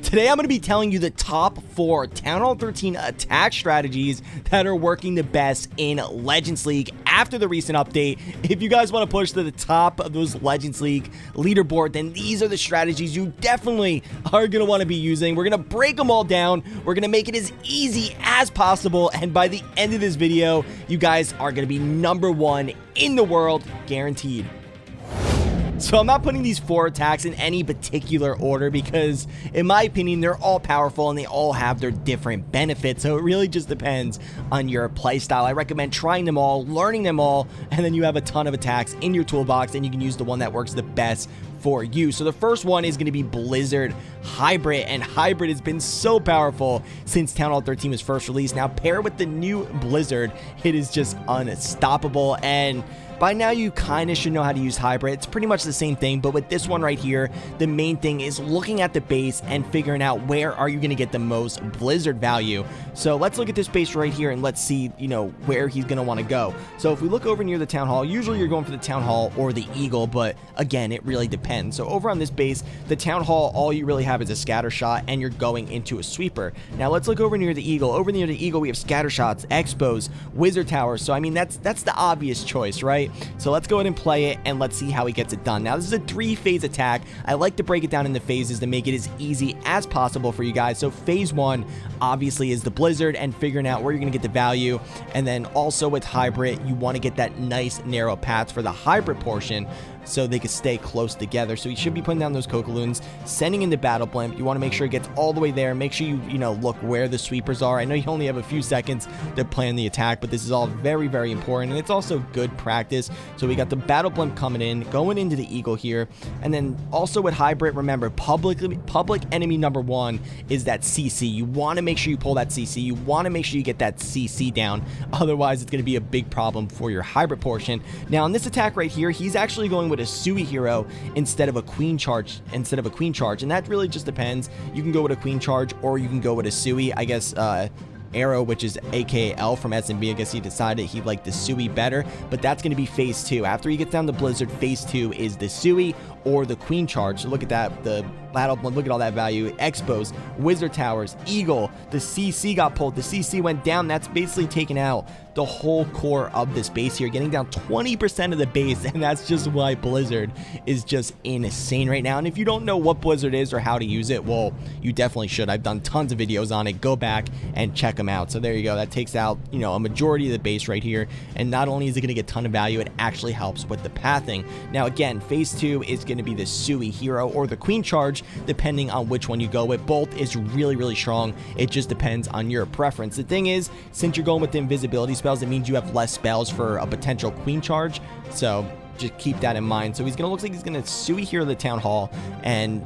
Today I'm going to be telling you the top 4 Town Hall 13 attack strategies that are working the best in Legends League after the recent update. If you guys want to push to the top of those Legends League leaderboard, then these are the strategies you definitely are going to want to be using. We're going to break them all down. We're going to make it as easy as possible. And by the end of this video, you guys are going to be #1 in the world, guaranteed. So I'm not putting these 4 attacks in any particular order because, in my opinion, they're all powerful and they all have their different benefits. So it really just depends on your playstyle. I recommend trying them all, learning them all, and then you have a ton of attacks in your toolbox and you can use the one that works the best for you. So the first one is going to be Blizzard Hybrid, and Hybrid has been so powerful since Town Hall 13 was first released. Now paired with the new Blizzard, it is just unstoppable, and by now you kind of should know how to use Hybrid. It's pretty much the same thing, but with this one right here, the main thing is looking at the base and figuring out where are you going to get the most Blizzard value. So let's look at this base right here and let's see, where he's going to want to go. So if we look over near the Town Hall, usually you're going for the Town Hall or the Eagle, but again, it really depends. So over on this base, the Town Hall, all you really have is a scatter shot and you're going into a sweeper. Now let's look over near the Eagle. Over near the Eagle, we have scatter shots, expos, wizard towers. So I mean, that's the obvious choice, right? So let's go ahead and play it and let's see how he gets it done. Now this is a 3-phase attack. I like to break it down into phases to make it as easy as possible for you guys. So phase 1 obviously is the Blizzard and figuring out where you're going to get the value. And then also with Hybrid, you want to get that nice narrow path for the Hybrid portion so they can stay close together. So you should be putting down those Cocaloons, sending in the Battle Blimp. You want to make sure it gets all the way there. Make sure you look where the sweepers are. I know you only have a few seconds to plan the attack, but this is all very, very important, and it's also good practice. So we got the Battle Blimp coming in, going into the Eagle here, and then also with Hybrid, remember, public enemy #1 is that CC. You want to make sure you pull that CC. You want to make sure you get that CC down. Otherwise, it's going to be a big problem for your Hybrid portion. Now, in this attack right here, he's actually going with a Sui hero instead of a queen charge, and that really just depends. You can go with a queen charge or you can go with a Sui. I guess Arrow, which is aka L from SMB, I guess he decided he liked the Sui better, but that's going to be phase 2. After he gets down the Blizzard, phase 2 is the Sui or the queen charge. So look at that, the Battle Blimp, look at all that value. Expos, wizard towers, Eagle, the CC got pulled, the CC went down. That's basically taken out the whole core of this base here, getting down 20% of the base, and that's just why Blizzard is just insane right now. And if you don't know what Blizzard is or how to use it, well, you definitely should. I've done tons of videos on it. Go back and check them out. So there you go. That takes out, a majority of the base right here, and not only is it going to get a ton of value, it actually helps with the pathing. Now again, phase 2 is going to be the Sui hero or the queen charge, depending on which one you go with. Both is really, really strong. It just depends on your preference. The thing is, since you're going with the invisibility spells, it means you have less spells for a potential queen charge, so just keep that in mind. So looks like he's gonna Sui hero the Town Hall, and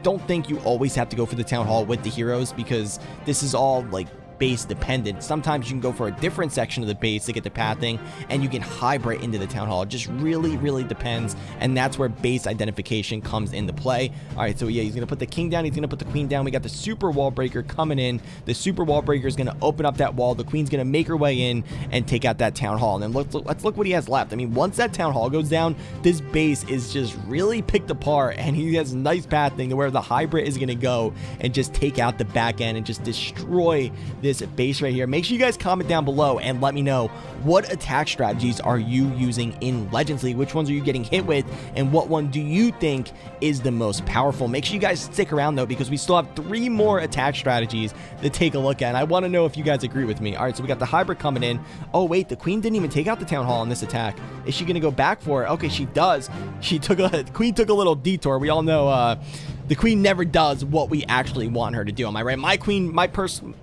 don't think you always have to go for the Town Hall with the heroes, because this is all like base dependent. Sometimes you can go for a different section of the base to get the pathing, and you can hybrid into the Town Hall. It just really, really depends, and that's where base identification comes into play. All right, so yeah, he's gonna put the king down, he's gonna put the queen down. We got the super wall breaker coming in. The super wall breaker is gonna open up that wall. The queen's gonna make her way in and take out that Town Hall. And then let's look what he has left. I mean, once that Town Hall goes down, this base is just really picked apart, and he has nice pathing to where the Hybrid is gonna go and just take out the back end and just destroy this base right here. Make sure you guys comment down below and let me know, what attack strategies are you using in Legends League? Which ones are you getting hit with, and what one do you think is the most powerful? Make sure you guys stick around though, because we still have 3 more attack strategies to take a look at, and I want to know if you guys agree with me. All right, so we got the Hybrid coming in. Oh wait, the queen didn't even take out the Town Hall on this attack. Is she gonna go back for it? Okay, she does. Queen took a little detour. We all know the queen never does what we actually want her to do. Am I right? My queen,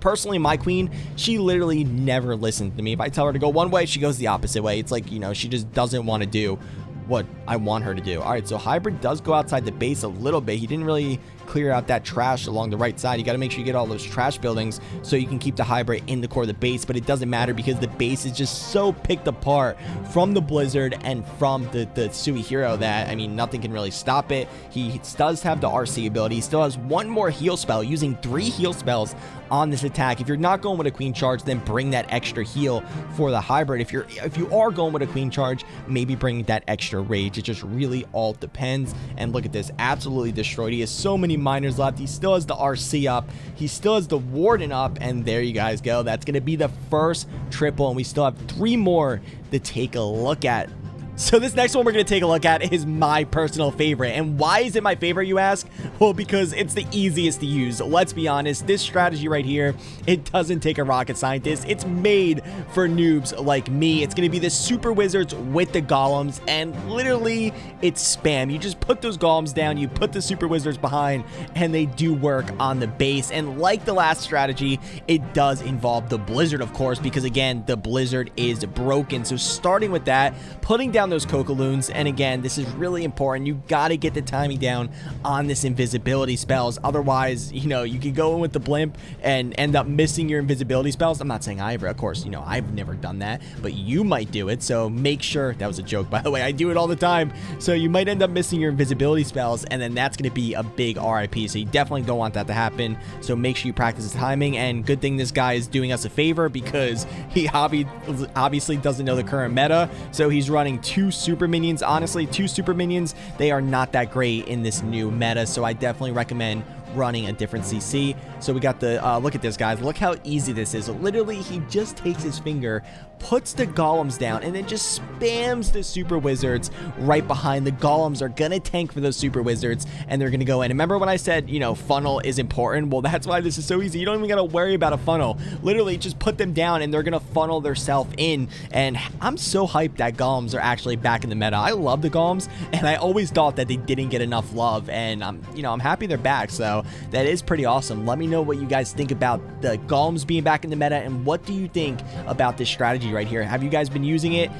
personally, my queen, she literally never listens to me. If I tell her to go one way, she goes the opposite way. It's like, she just doesn't want to do what I want her to do. All right, so Hybrid does go outside the base a little bit. He didn't really clear out that trash along the right side. You got to make sure you get all those trash buildings so you can keep the Hybrid in the core of the base, but it doesn't matter because the base is just so picked apart from the Blizzard and from the Sui hero that, I mean, nothing can really stop it. He does have the RC ability. He still has one more heal spell, using 3 heal spells on this attack. If you're not going with a queen charge, then bring that extra heal for the Hybrid. If you are going with a queen charge, maybe bring that extra rage. It just really all depends. And look at this, absolutely destroyed. He has so many many miners left. He still has the RC up. He still has the Warden up. And there you guys go. That's going to be the first triple. And we still have 3 more to take a look at. So this next one we're going to take a look at is my personal favorite. And why is it my favorite, you ask? Well, because it's the easiest to use. Let's be honest, this strategy right here, it doesn't take a rocket scientist. It's made for noobs like me. It's going to be the super wizards with the golems, and literally it's spam. You just put those golems down, you put the super wizards behind, and they do work on the base. And like the last strategy, it does involve the blizzard, of course, because again, the blizzard is broken. So starting with that, putting down those cocaloons, and again, this is really important. You got to get the timing down on this invisibility spells. Otherwise, you know, you could go in with the blimp and end up missing your invisibility spells. I'm not saying I ever, of course, you know, I've never done that, but you might do it. So make sure, that was a joke, by the way, I do it all the time. So you might end up missing your invisibility spells, and then that's going to be a big RIP. So you definitely don't want that to happen. So make sure you practice the timing. And good thing this guy is doing us a favor, because he obviously doesn't know the current meta. So he's running 2 super minions. Honestly, 2 super minions, they are not that great in this new meta. So I definitely recommend running a different CC. So we got the look at this, guys. Look how easy this is. Literally, he just takes his finger, puts the golems down, and then just spams the super wizards right behind. The golems are gonna tank for those super wizards, and they're gonna go in. Remember when I said, you know, funnel is important? Well, that's why this is so easy. You don't even gotta worry about a funnel. Literally, just put them down, and they're gonna funnel theirself in. And I'm so hyped that golems are actually back in the meta. I love the golems, and I always thought that they didn't get enough love, and I'm happy they're back. So that is pretty awesome. Let me know what you guys think about the golems being back in the meta, and what do you think about this strategy right here? Have you guys been using it?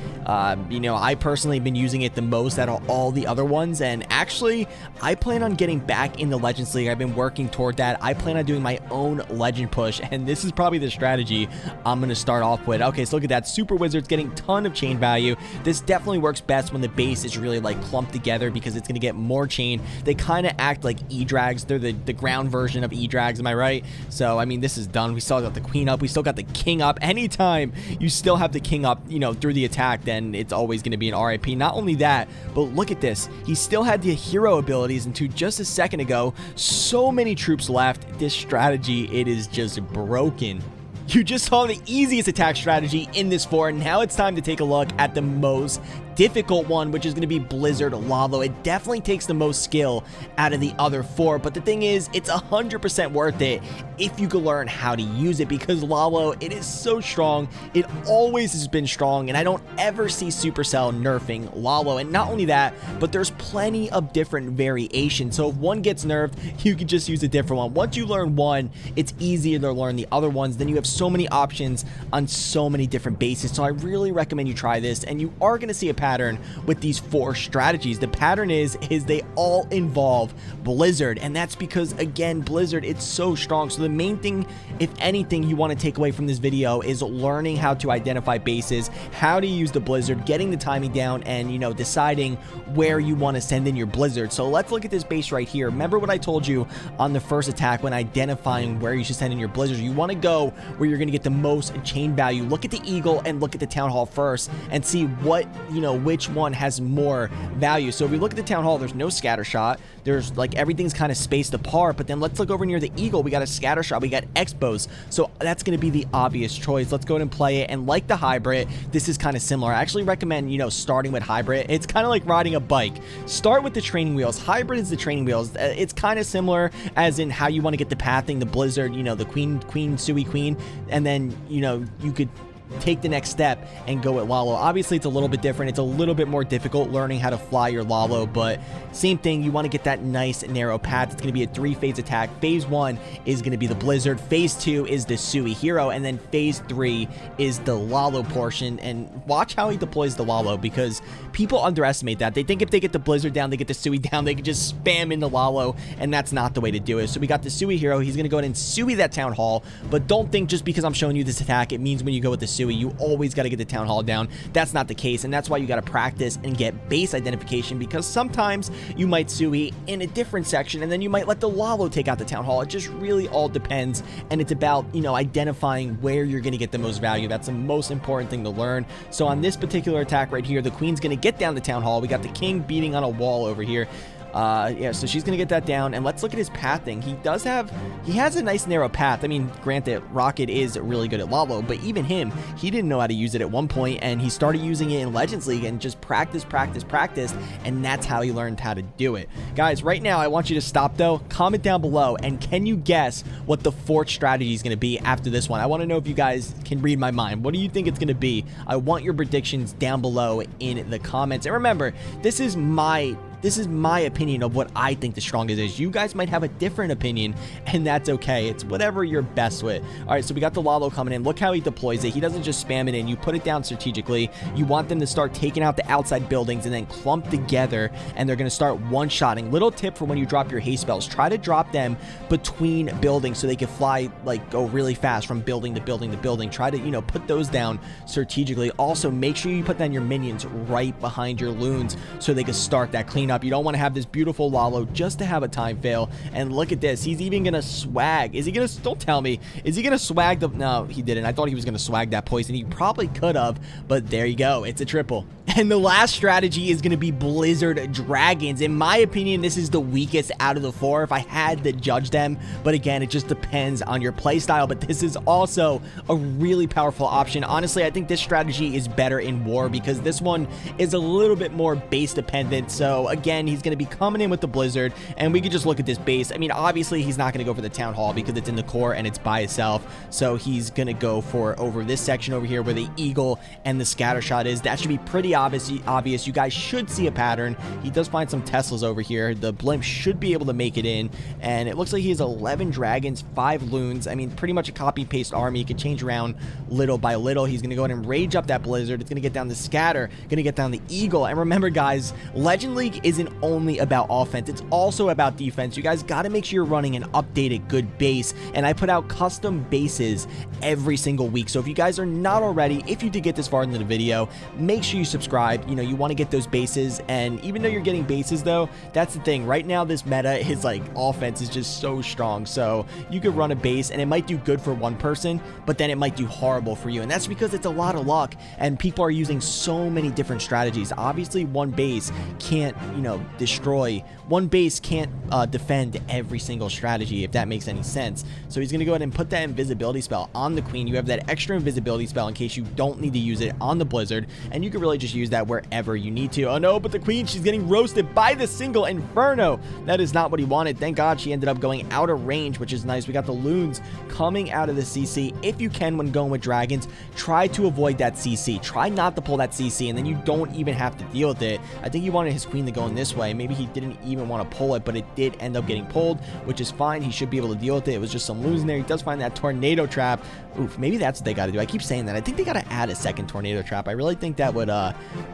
You know, I personally have been using it the most out of all the other ones, and actually I plan on getting back in the Legends League. I've been working toward that. I plan on doing my own legend push, and this is probably the strategy I'm going to start off with. Okay, so look at that. Super wizards getting a ton of chain value. This definitely works best when the base is really like clumped together, because it's going to get more chain. They kind of act like E-Drags. They're the ground version of E-Drags, am I right? So I mean, this is done. We still got the queen up, we still got the king up. Anytime you still have the king up, you know, through the attack, then it's always going to be an RIP. Not only that, but look at this, he still had the hero abilities until just a second ago. So many troops left. This strategy, it is just broken. You just saw the easiest attack strategy in this fort. Now it's time to take a look at the most difficult one, which is going to be Blizzard Lalo. It definitely takes the most skill out of the other 4, but the thing is, it's 100% worth it if you can learn how to use it, because Lalo, it is so strong. It always has been strong, and I don't ever see Supercell nerfing Lalo. And not only that, but there's plenty of different variations. So if one gets nerfed, you can just use a different one. Once you learn one, it's easier to learn the other ones. Then you have so many options on so many different bases. So I really recommend you try this, and you are going to see a pattern with these 4 strategies. The pattern is they all involve Blizzard, and that's because, again, Blizzard, it's so strong. So the main thing, if anything, you want to take away from this video is learning how to identify bases, how to use the Blizzard, getting the timing down, and, you know, deciding where you want to send in your Blizzard. So let's look at this base right here. Remember what I told you on the first attack when identifying where you should send in your Blizzard? You want to go where you're going to get the most chain value. Look at the Eagle and look at the Town Hall first, and see what, you know, which one has more value. So if we look at the Town Hall, there's no scatter shot. There's like, everything's kind of spaced apart. But then let's look over near the Eagle. We got a scatter shot. We got expos. So that's going to be the obvious choice. Let's go ahead and play it. And like the hybrid, this is kind of similar. I actually recommend, you know, starting with hybrid. It's kind of like riding a bike. Start with the training wheels. Hybrid is the training wheels. It's kind of similar as in how you want to get the pathing, the Blizzard, you know, the queen, Sui queen, and then, you know, you could take the next step and go at Lalo. Obviously, it's a little bit different. It's a little bit more difficult learning how to fly your Lalo, but same thing. You want to get that nice narrow path. It's going to be a 3-phase attack. Phase 1 is going to be the Blizzard. Phase 2 is the Sui hero, and then phase 3 is the Lalo portion. And watch how he deploys the Lalo, because people underestimate that. They think if they get the Blizzard down, they get the Sui down, they can just spam in the Lalo, and that's not the way to do it. So we got the Sui hero. He's going to go ahead and Sui that Town Hall, but don't think just because I'm showing you this attack, it means when you go with the Sui, you always got to get the Town Hall down. That's not the case, and that's why you got to practice and get base identification, because sometimes you might Sui in a different section, and then you might let the Lalo take out the Town Hall. It just really all depends, and it's about, you know, identifying where you're going to get the most value. That's the most important thing to learn. So on this particular attack right here, the Queen's going to get down the Town Hall. We got the King beating on a wall over here. Yeah, so she's gonna get that down, and let's look at his pathing. He has a nice narrow path. I mean, granted, Rocket is really good at Lalo, but even him, he didn't know how to use it at one point, and he started using it in Legends League and just practiced, and that's how he learned how to do it. Guys, right now, I want you to stop though, comment down below, and can you guess what the fourth strategy is gonna be after this one? I want to know if you guys can read my mind. What do you think it's gonna be? I want your predictions down below in the comments. And remember, this is my opinion of what I think the strongest is. You guys might have a different opinion, and that's okay. It's whatever you're best with. All right, so we got the Lalo coming in. Look how he deploys it. He doesn't just spam it in. You put it down strategically. You want them to start taking out the outside buildings and then clump together, and they're going to start one-shotting. Little tip for when you drop your haste spells. Try to drop them between buildings so they can fly, like, go really fast from building to building to building. Try to, you know, put those down strategically. Also, make sure you put down your minions right behind your loons so they can start that cleanup. You don't want to have this beautiful Lalo just to have a time fail. And look at this. He's even gonna swag. Is he gonna, don't tell me, is he gonna swag the, no, he didn't. I thought he was gonna swag that poison. He probably could have, but there you go. It's a triple. And the last strategy is gonna be Blizzard Dragons. In my opinion, this is the weakest out of the four if I had to judge them, but again, it just depends on your playstyle. But this is also a really powerful option. Honestly, I think this strategy is better in war because this one is a little bit more base dependent. So again, he's going to be coming in with the Blizzard, and we could just look at this base. I mean, obviously, he's not going to go for the Town Hall because it's in the core and it's by itself. So he's going to go for over this section over here where the Eagle and the Scatter Shot is. That should be pretty obvious. You guys should see a pattern. He does find some Teslas over here. The Blimp should be able to make it in, and it looks like he has 11 Dragons, 5 Loons. I mean, pretty much a copy-paste army. He could change around little by little. He's going to go ahead and rage up that Blizzard. It's going to get down the Scatter, going to get down the Eagle. And remember, guys, Legend League isn't only about offense, it's also about defense. You guys got to make sure you're running an updated good base, and I put out custom bases every single week. So if you guys are not already, if you did get this far into the video, make sure you subscribe. You know, you want to get those bases, and even though you're getting bases though, that's the thing. Right now this meta is like offense is just so strong, so you could run a base and it might do good for one person, but then it might do horrible for you, and that's because it's a lot of luck and people are using so many different strategies. Obviously one base can't, you know, destroy, one base can't defend every single strategy, if that makes any sense. So he's gonna go ahead and put that invisibility spell on the Queen. You have that extra invisibility spell in case you don't need to use it on the Blizzard, and you can really just use that wherever you need to. Oh no, but the Queen, she's getting roasted by the single Inferno. That is not what he wanted. Thank God she ended up going out of range, which is nice. We got the Loons coming out of the CC. If you can, when going with Dragons, try to avoid that CC. Try not to pull that CC, and then you don't even have to deal with it. I think he wanted his Queen to go in this way. Maybe he didn't even want to pull it, but it did end up getting pulled, which is fine. He should be able to deal with it. It was just some losing there. He does find that tornado trap. Oof, maybe that's what they got to do. I keep saying that. I think they got to add a second tornado trap. I really think that would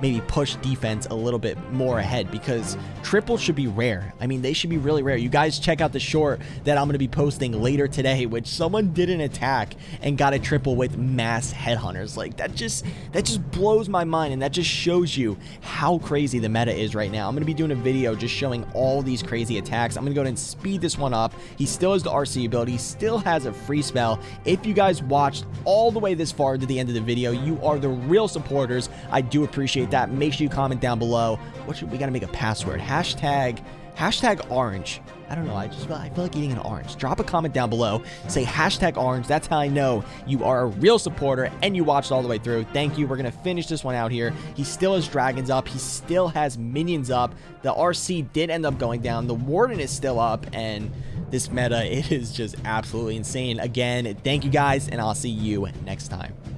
maybe push defense a little bit more ahead, because triples should be rare. I mean, they should be really rare. You guys check out the short that I'm going to be posting later today, which someone did an attack and got a triple with mass headhunters. Like, that just blows my mind, and that just shows you how crazy the meta is right now. I'm going to be doing a video just showing all these crazy attacks. I'm going to go ahead and speed this one up. He still has the RC ability, still has a free spell. If you guys watched all the way this far to the end of the video, you are the real supporters. I do appreciate that. Make sure you comment down below. What should we got to make a password? Hashtag orange. I don't know. I feel like eating an orange. Drop a comment down below. Say hashtag orange. That's how I know you are a real supporter and you watched all the way through. Thank you. We're going to finish this one out here. He still has dragons up. He still has minions up. The RC did end up going down. The Warden is still up. And this meta, it is just absolutely insane. Again, thank you guys, and I'll see you next time.